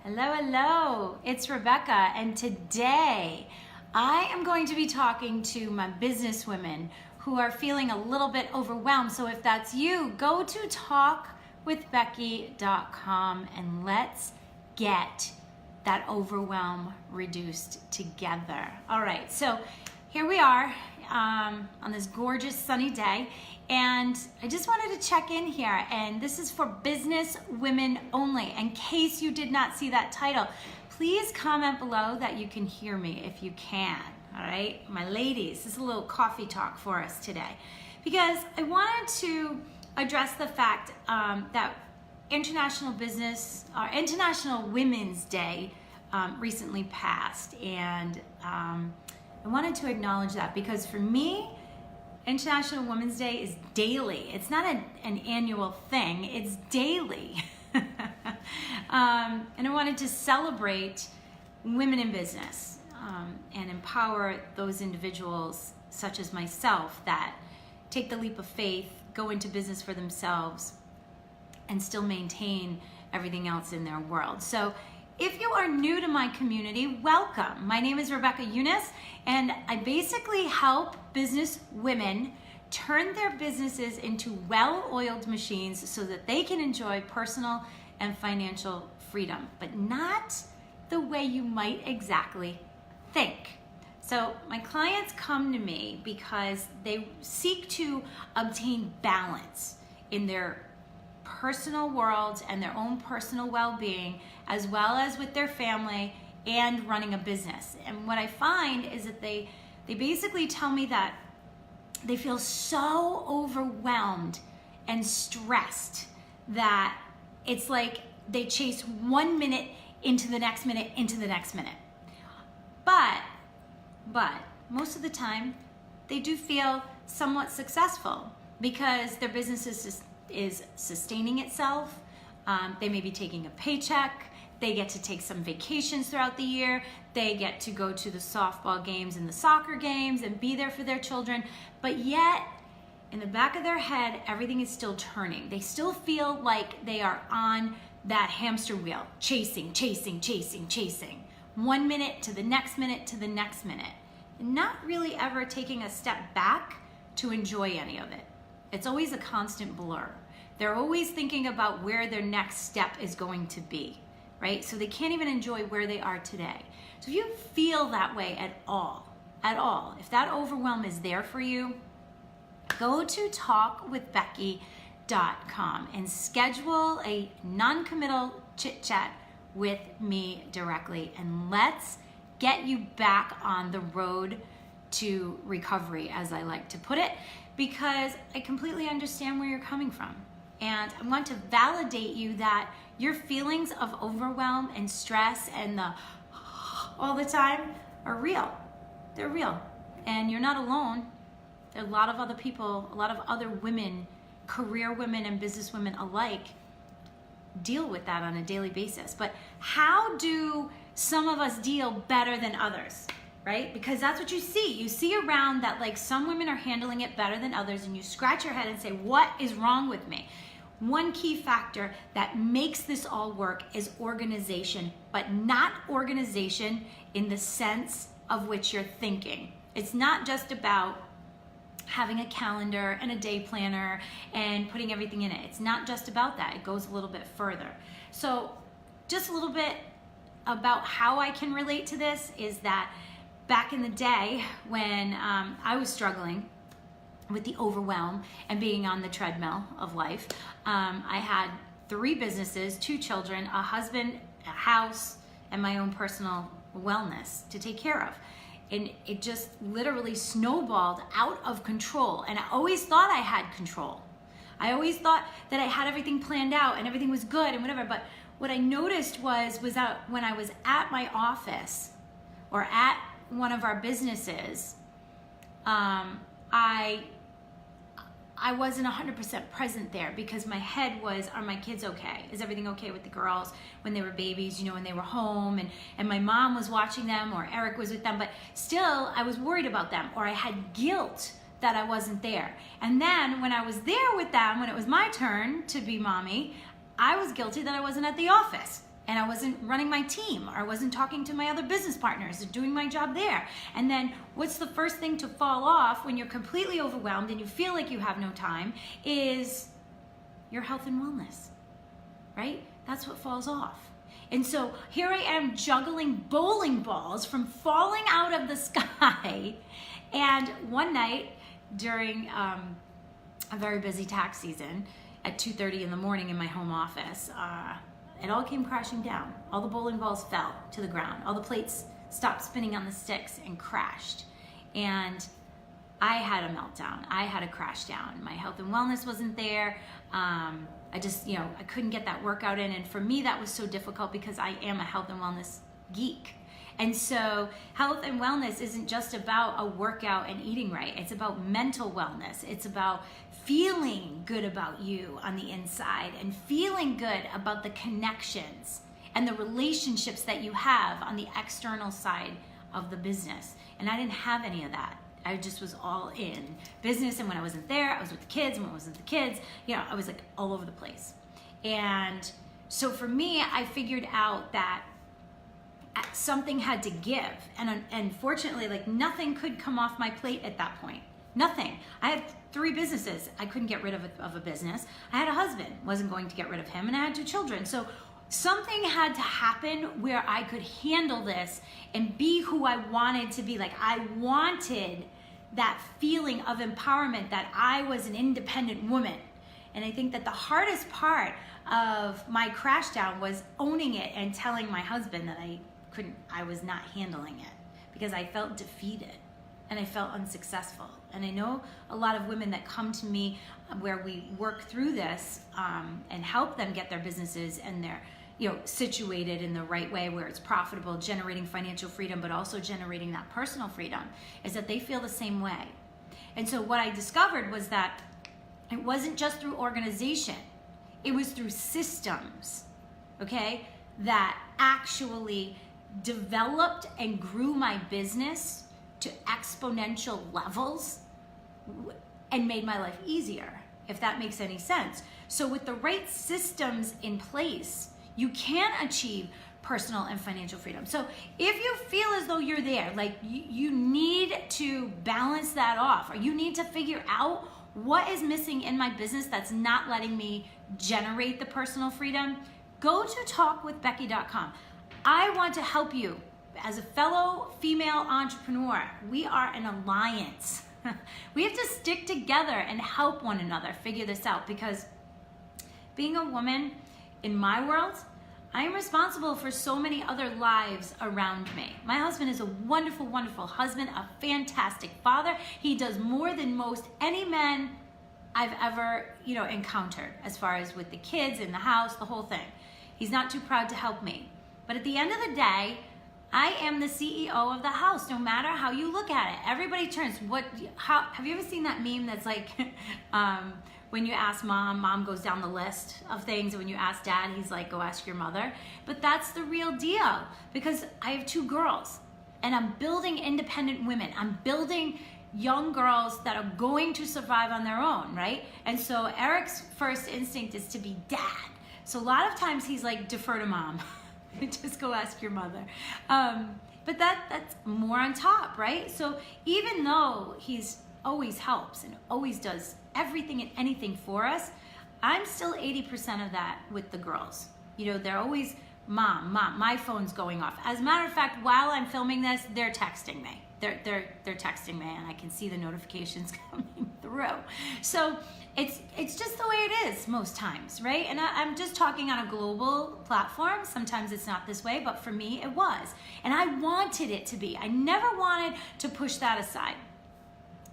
Hello, hello. It's Rebecca, and today I am going to be talking to my business women who are feeling a little bit overwhelmed. So if that's you, go to talkwithbecky.com and let's get that overwhelm reduced together. All right, so here we are on this gorgeous sunny day, and I just wanted to check in here, and this is for business women only. In case you did not see that title, please comment below that you can hear me if you can. All right, my ladies, this is a little coffee talk for us today, because I wanted to address the fact that International Women's Day recently passed, and I wanted to acknowledge that, because for me, International Women's Day is daily. It's not an annual thing, it's daily. And I wanted to celebrate women in business and empower those individuals such as myself that take the leap of faith, go into business for themselves, and still maintain everything else in their world. So if you are new to my community, welcome. My name is Rebecca Eunice, and I basically help business women turn their businesses into well-oiled machines so that they can enjoy personal and financial freedom, but not the way you might exactly think. So my clients come to me because they seek to obtain balance in their personal worlds and their own personal well-being, as well as with their family and running a business. And what I find is that they basically tell me that they feel so overwhelmed and stressed that it's like they chase 1 minute into the next minute into the next minute. But most of the time they do feel somewhat successful because their business is sustaining itself. They may be taking a paycheck. They get to take some vacations throughout the year. They get to go to the softball games and the soccer games and be there for their children. But yet, in the back of their head, everything is still turning. They still feel like they are on that hamster wheel, chasing. 1 minute to the next minute to the next minute. And not really ever taking a step back to enjoy any of it. It's always a constant blur. They're always thinking about where their next step is going to be, right? So they can't even enjoy where they are today. So if you feel that way at all, if that overwhelm is there for you, go to talkwithbecky.com and schedule a non-committal chit-chat with me directly, and let's get you back on the road to recovery, as I like to put it, because I completely understand where you're coming from. And I want to validate you that your feelings of overwhelm and stress and the all the time are real. They're real. And you're not alone. There are a lot of other people, a lot of other women, career women and business women alike, deal with that on a daily basis. But how do some of us deal better than others? Right? Because that's what you see. You see around that, like, some women are handling it better than others, and you scratch your head and say, what is wrong with me? One key factor that makes this all work is organization, but not organization in the sense of which you're thinking. It's not just about having a calendar and a day planner and putting everything in it. It's not just about that. It goes a little bit further. So just a little bit about how I can relate to this is that back in the day when I was struggling with the overwhelm and being on the treadmill of life, I had 3 businesses, 2 children, a husband, a house, and my own personal wellness to take care of. And it just literally snowballed out of control. And I always thought I had control. I always thought that I had everything planned out and everything was good and whatever. But what I noticed was that when I was at my office or at one of our businesses, I wasn't 100% present there, because my head was, are my kids okay? Is everything okay with the girls when they were babies, when they were home, and my mom was watching them, or Eric was with them, but still I was worried about them, or I had guilt that I wasn't there. And then when I was there with them, when it was my turn to be mommy, I was guilty that I wasn't at the office. and I wasn't running my team, or I wasn't talking to my other business partners or doing my job there. And then what's the first thing to fall off when you're completely overwhelmed and you feel like you have no time is your health and wellness, right? That's what falls off. And so here I am juggling bowling balls from falling out of the sky. And one night during a very busy tax season at 2:30 in the morning in my home office, it all came crashing down. All the bowling balls fell to the ground. All the plates stopped spinning on the sticks and crashed. And I had a meltdown. I had a crash down. My health and wellness wasn't there. I just, I couldn't get that workout in. And for me, that was so difficult because I am a health and wellness geek. And so health and wellness isn't just about a workout and eating right. It's about mental wellness. It's about feeling good about you on the inside and feeling good about the connections and the relationships that you have on the external side of the business. And I didn't have any of that. I just was all in business, and when I wasn't there, I was with the kids, and when I wasn't with the kids, I was like all over the place. And so for me, I figured out that something had to give, and fortunately, like nothing could come off my plate at that point. Nothing. I had 3 businesses. I couldn't get rid of a business. I had a husband, wasn't going to get rid of him, and I had 2 children. So something had to happen where I could handle this and be who I wanted to be. Like I wanted that feeling of empowerment that I was an independent woman. And I think that the hardest part of my crash down was owning it and telling my husband that I was not handling it because I felt defeated and I felt unsuccessful. And I know a lot of women that come to me where we work through this and help them get their businesses and their situated in the right way where it's profitable, generating financial freedom, but also generating that personal freedom, is that they feel the same way. And so what I discovered was that it wasn't just through organization, it was through systems, okay, that actually developed and grew my business to exponential levels and made my life easier, if that makes any sense. So with the right systems in place, you can achieve personal and financial freedom. So if you feel as though you're there, like you need to balance that off, or you need to figure out what is missing in my business that's not letting me generate the personal freedom, go to talkwithbecky.com. I want to help you as a fellow female entrepreneur. We are an alliance. We have to stick together and help one another figure this out, because being a woman in my world, I am responsible for so many other lives around me. My husband is a wonderful, wonderful husband, a fantastic father. He does more than most any man I've ever, encountered, as far as with the kids in the house, the whole thing. He's not too proud to help me. But at the end of the day, I am the CEO of the house, no matter how you look at it. Everybody turns, have you ever seen that meme that's like, when you ask mom goes down the list of things. And when you ask dad, he's like, go ask your mother. But that's the real deal, because I have 2 girls and I'm building independent women. I'm building young girls that are going to survive on their own, right? And so Eric's first instinct is to be dad. So a lot of times he's like, defer to mom. Just go ask your mother. But that's more on top, right? So even though he's always helps and always does everything and anything for us, I'm still 80% of that with the girls. They're always, mom, my phone's going off. As a matter of fact, while I'm filming this, they're texting me. They're texting me, and I can see the notifications coming through. So it's just the way it is most times, right? And I'm just talking on a global platform. Sometimes it's not this way, but for me it was. And I wanted it to be. I never wanted to push that aside.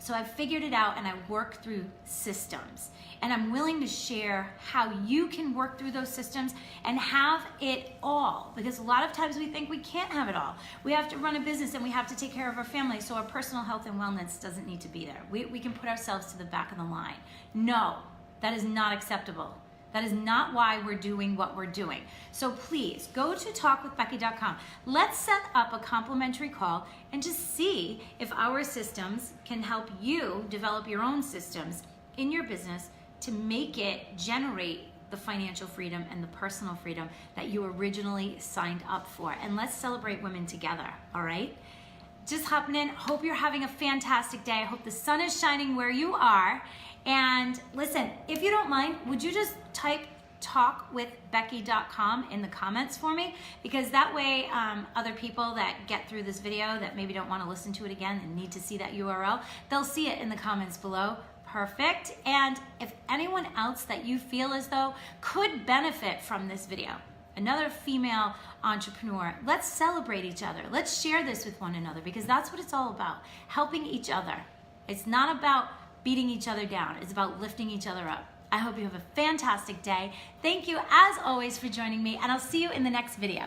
So I've figured it out, and I work through systems. And I'm willing to share how you can work through those systems and have it all. Because a lot of times we think we can't have it all. We have to run a business and we have to take care of our family, so our personal health and wellness doesn't need to be there. We can put ourselves to the back of the line. No, that is not acceptable. That is not why we're doing what we're doing. So please go to talkwithbecky.com. Let's set up a complimentary call and just see if our systems can help you develop your own systems in your business to make it generate the financial freedom and the personal freedom that you originally signed up for. And let's celebrate women together, all right? Just hopping in. Hope you're having a fantastic day. I hope the sun is shining where you are. And listen, if you don't mind, would you just type talkwithbecky.com in the comments for me, because that way other people that get through this video that maybe don't want to listen to it again and need to see that URL, they'll see it in the comments below. Perfect. And if anyone else that you feel as though could benefit from this video, another female entrepreneur, let's celebrate each other. Let's share this with one another, because that's what it's all about, helping each other. It's not about beating each other down. It's about lifting each other up. I hope you have a fantastic day. Thank you, as always, for joining me, and I'll see you in the next video.